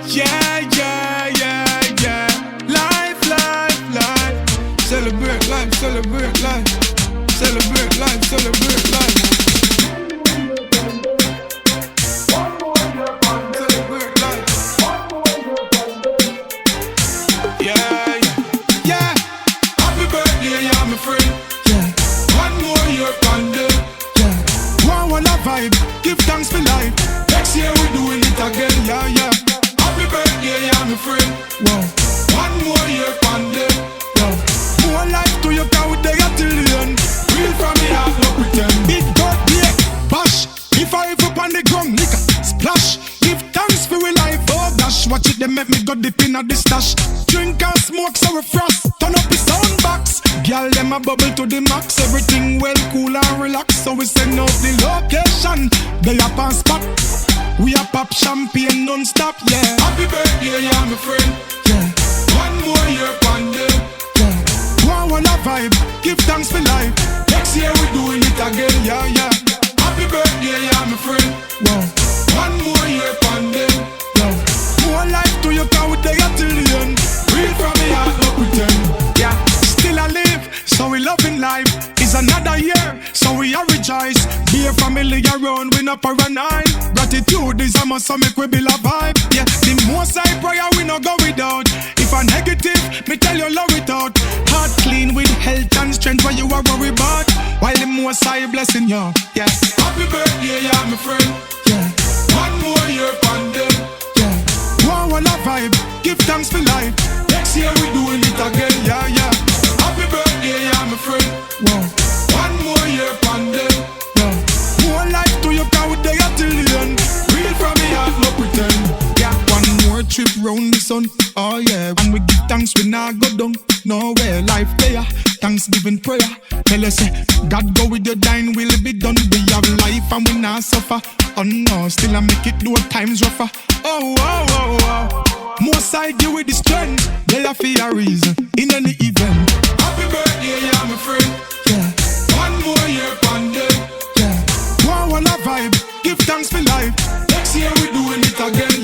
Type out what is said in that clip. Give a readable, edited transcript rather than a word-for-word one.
Yeah, yeah, yeah, yeah. Life, life, life. Celebrate life, celebrate life. Celebrate life, celebrate life. Celebrate life. Yeah, yeah, yeah. Happy birthday, yeah, my friend. Yeah. One more year pandemic. Yeah. One vibe. Give thanks for life. Next year we doing it again. Yeah, yeah. Happy birthday, yeah, my friend. Wow. One more year pandemic. Yeah. More life to your car with the atelier. Real from me, I no pretend. Big birthday, bash. If I up on the ground, liquor splash. Give thanks for real life. Oh gosh, watch it, they make me go dip in at the stash. Drink and smoke so we frost. Turn up the sound box. Girl, them a bubble to the max. Everything well, cool and relax. So we send out the location. They up on spot. We a pop champagne non-stop, yeah. Happy birthday, yeah, my friend. Yeah. One more year pandemic. Yeah. One vibe. Give thanks for life. Next year we doing it again, yeah, yeah. Happy birthday, yeah, my friend. Wow. One more year pandemic. Yeah. More life to your car with the atelier. Real from me, I no pretend. Yeah. Still I live, so we loving life. It's another year, so we are rejoice. Be a family around, we not paranoid. Gratitude is a must, so make we build a vibe. Yeah, the most I prayer we no go without. If a negative, me tell you love it out. Heart clean with health and strength, what you are worried about. While the most I blessing you, yeah. Happy birthday, yeah, my friend. Yeah. One more year pandemic. Yeah. One vibe, give thanks for life. Next year we doing it again, yeah, yeah. Happy birthday, yeah, my friend. Wow. One more year pandemic. Yeah. More life to your car with the atelier. Real from me, I no pretend. Yeah. One more trip round the sun. Oh yeah. And we give thanks, we not go down. Nowhere life there. Thanksgiving prayer. Tell us, God go with your dine, will be done. We have life and we not suffer. Oh no, still I make it do times rougher. Oh, oh, oh, oh. Most I give with the strength. They are for a reason. In any event. Happy birthday, yeah, my friend. Yeah. One more year pandemic. Yeah. One vibe. Give thanks for life. Next year we doing it again.